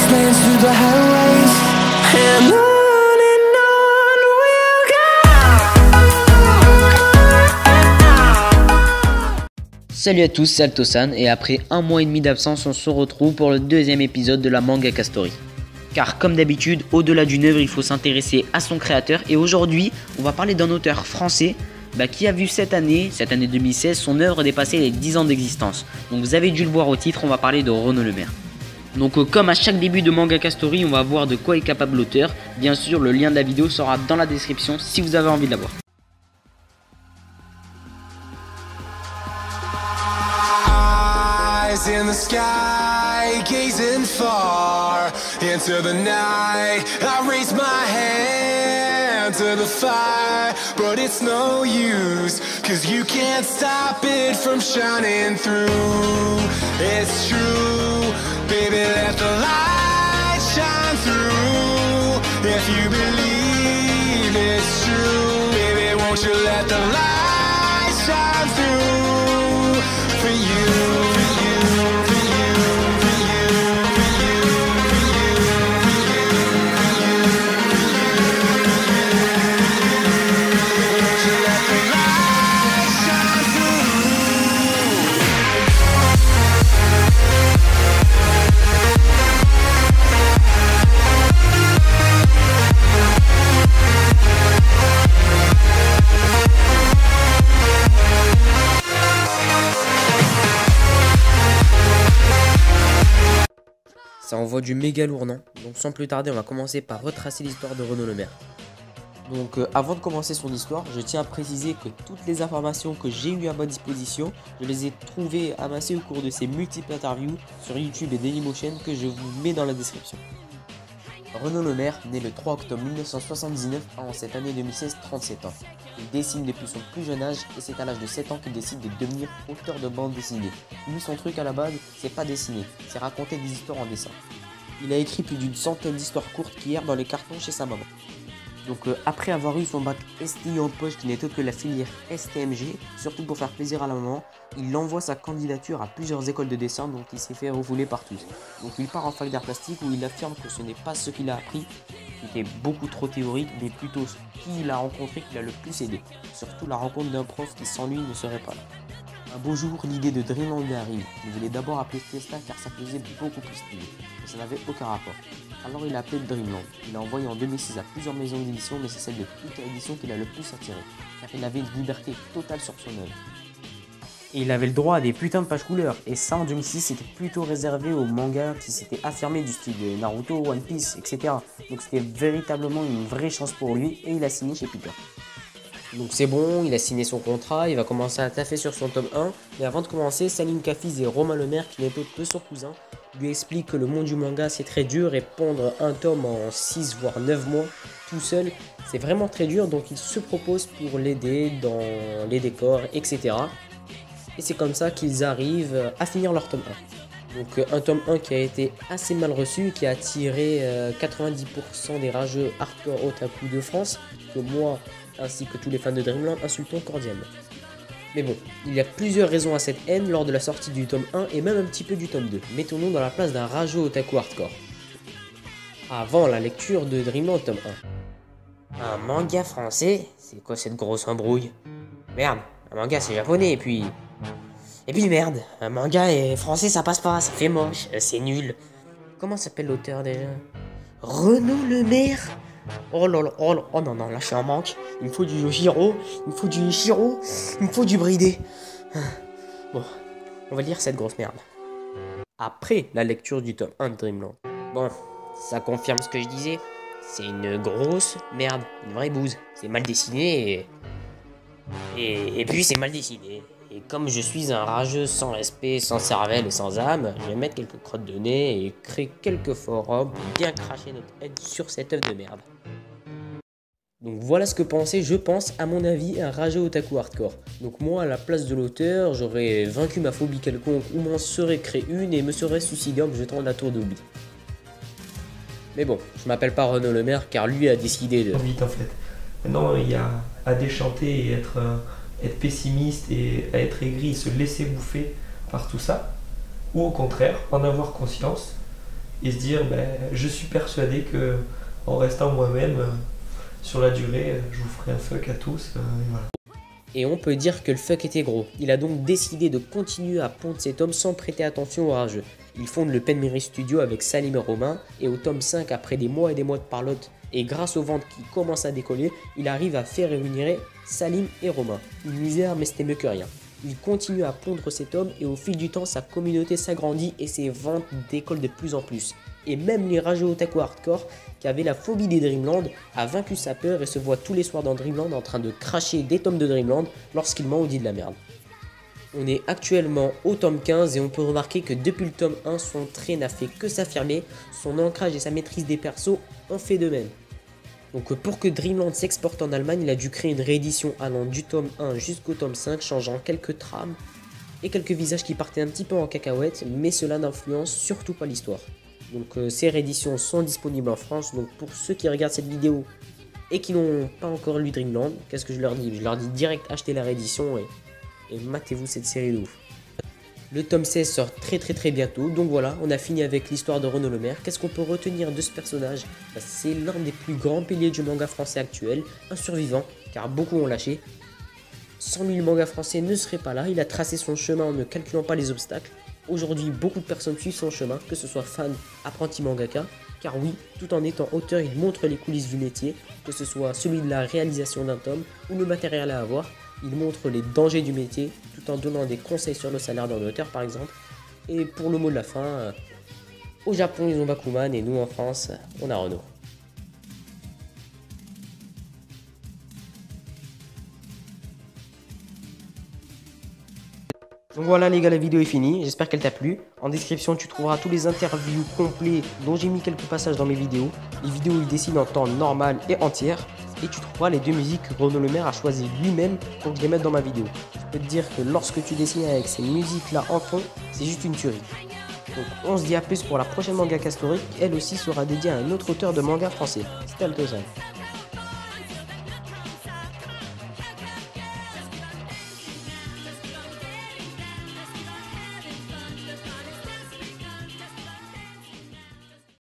wastelands through the highways, and on we'll go. Salut à tous, c'est Altosan et après un mois et demi d'absence, on se retrouve pour le deuxième épisode de la Mangaka Story. Car comme d'habitude, au-delà d'une œuvre, il faut s'intéresser à son créateur et aujourd'hui, on va parler d'un auteur français qui a vu cette année 2016, son œuvre dépasser les 10 ans d'existence. Donc vous avez dû le voir au titre, on va parler de Renaud Lemaire. Donc comme à chaque début de Mangaka Story, on va voir de quoi est capable l'auteur. Bien sûr, le lien de la vidéo sera dans la description si vous avez envie de la voir. In the sky, gazing far into the night, I raise my hand to the fire, but it's no use, 'cause you can't stop it from shining through. It's true, baby, let the light shine through. If you believe it's true, baby, won't you let the light shine through for you. Ça envoie du méga lourd, non? Donc sans plus tarder, on va commencer par retracer l'histoire de Renaud Lemaire. Donc avant de commencer son histoire, je tiens à préciser que toutes les informations que j'ai eues à ma disposition, je les ai trouvées amassées au cours de ces multiples interviews sur YouTube et Dailymotion que je vous mets dans la description. Renaud Lemaire, né le 3 octobre 1979, a en cette année 2016 37 ans. Il dessine depuis son plus jeune âge et c'est à l'âge de 7 ans qu'il décide de devenir auteur de bande dessinée. Lui, son truc à la base, c'est pas dessiner, c'est raconter des histoires en dessin. Il a écrit plus d'une centaine d'histoires courtes qui errent dans les cartons chez sa maman. Donc après avoir eu son bac STI en poche qui n'est autre que la filière STMG, surtout pour faire plaisir à la maman, il envoie sa candidature à plusieurs écoles de dessin dont il s'est fait refouler par tous. Donc il part en fac d'art plastique où il affirme que ce n'est pas ce qu'il a appris, qui était beaucoup trop théorique, mais plutôt qui il a rencontré qui l'a le plus aidé. Surtout la rencontre d'un prof qui sans lui ne serait pas là. Un beau jour, l'idée de Dreamland lui arrive. Il voulait d'abord appeler Fiesta car ça faisait beaucoup plus stylé, mais ça n'avait aucun rapport. Alors il a appelé Dreamland. Il a envoyé en 2006 à plusieurs maisons d'édition, mais c'est celle de toute édition qui l'a le plus attiré, car il avait une liberté totale sur son œuvre. Et il avait le droit à des putains de pages couleurs, et ça en 2006 c'était plutôt réservé aux mangas qui s'étaient affirmés du style de Naruto, One Piece, etc. Donc c'était véritablement une vraie chance pour lui, et il a signé chez Piper. Donc c'est bon, il a signé son contrat, il va commencer à taffer sur son tome 1, mais avant de commencer, Salim Kafiz et Romain Lemaire, qui n'est autre que son cousin, lui expliquent que le monde du manga c'est très dur et pondre un tome en 6 voire 9 mois tout seul, c'est vraiment très dur, donc il se propose pour l'aider dans les décors, etc. Et c'est comme ça qu'ils arrivent à finir leur tome 1. Donc un tome 1 qui a été assez mal reçu, qui a attiré 90% des rageux hardcore otaku de France, que moi ainsi que tous les fans de Dreamland insultons cordialement. Mais bon, il y a plusieurs raisons à cette haine lors de la sortie du tome 1 et même un petit peu du tome 2. Mettons-nous dans la place d'un rageux otaku hardcore. Avant la lecture de Dreamland tome 1. Un manga français? C'est quoi cette grosse embrouille? Merde, un manga c'est japonais et puis merde, un manga et français ça passe pas, ça fait moche, c'est nul. Comment s'appelle l'auteur déjà? Renaud Lemaire? Oh là là, oh non, là je suis en manque. Il me faut du Jiro, il me faut du Shiro, il me faut du Bridé. Bon, on va lire cette grosse merde. Après la lecture du tome 1 de Dreamland. Bon, ça confirme ce que je disais. C'est une grosse merde, une vraie bouse. C'est mal dessiné et puis c'est mal dessiné. Et comme je suis un rageux sans respect, sans cervelle et sans âme, je vais mettre quelques crottes de nez et créer quelques forums pour bien cracher notre haine sur cette œuvre de merde. Donc voilà ce que pensait, je pense, à mon avis, un rageux otaku hardcore. Donc moi, à la place de l'auteur, j'aurais vaincu ma phobie quelconque ou m'en serais créé une et me serais suicidé en me jetant de la tour d'oubli. Mais bon, je m'appelle pas Renaud Lemaire car lui a décidé de... Vite en fait. Maintenant, il y a à déchanter et être pessimiste et à être aigri, se laisser bouffer par tout ça. Ou au contraire, en avoir conscience et se dire je suis persuadé que en restant moi-même, sur la durée, je vous ferai un fuck à tous. Et voilà. Et on peut dire que le fuck était gros. Il a donc décidé de continuer à pondre cet homme sans prêter attention au rageux. Il fonde le Penmery Studio avec Salim et Romain, et au tome 5, après des mois et des mois de parlotte, et grâce aux ventes qui commencent à décoller, il arrive à faire réunir Salim et Romain. Une misère, mais c'était mieux que rien. Il continue à pondre cet homme, et au fil du temps, sa communauté s'agrandit et ses ventes décollent de plus en plus. Et même les rageux otaku hardcore, qui avaient la phobie des Dreamland, a vaincu sa peur et se voit tous les soirs dans Dreamland en train de cracher des tomes de Dreamland lorsqu'il ment ou dit de la merde. On est actuellement au tome 15 et on peut remarquer que depuis le tome 1, son trait n'a fait que s'affirmer, son ancrage et sa maîtrise des persos ont fait de même. Donc pour que Dreamland s'exporte en Allemagne, il a dû créer une réédition allant du tome 1 jusqu'au tome 5, changeant quelques trames et quelques visages qui partaient un petit peu en cacahuète, mais cela n'influence surtout pas l'histoire. Donc ces rééditions sont disponibles en France, donc pour ceux qui regardent cette vidéo et qui n'ont pas encore lu Dreamland, qu'est-ce que je leur dis? Je leur dis direct achetez la réédition et matez-vous cette série de ouf. Le tome 16 sort très bientôt, donc voilà, on a fini avec l'histoire de Renaud Lemaire. Qu'est-ce qu'on peut retenir de ce personnage? C'est l'un des plus grands piliers du manga français actuel, un survivant, car beaucoup ont lâché. Sans lui, le manga français ne serait pas là, il a tracé son chemin en ne calculant pas les obstacles. Aujourd'hui, beaucoup de personnes suivent son chemin, que ce soit fans, apprentis mangaka, car oui, tout en étant auteur, il montre les coulisses du métier, que ce soit celui de la réalisation d'un tome ou le matériel à avoir. Il montre les dangers du métier, tout en donnant des conseils sur le salaire d'un auteur par exemple. Et pour le mot de la fin, au Japon ils ont Bakuman et nous en France, on a Renaud. Donc voilà les gars, la vidéo est finie, j'espère qu'elle t'a plu. En description tu trouveras tous les interviews complets dont j'ai mis quelques passages dans mes vidéos. Les vidéos où il dessine en temps normal et entière. Et tu trouveras les deux musiques que Renaud Lemaire a choisi lui-même pour que je les mette dans ma vidéo. Je peux te dire que lorsque tu dessines avec ces musiques là en fond, c'est juste une tuerie. Donc on se dit à plus pour la prochaine manga historique, elle aussi sera dédiée à un autre auteur de manga français. C'était Altozan.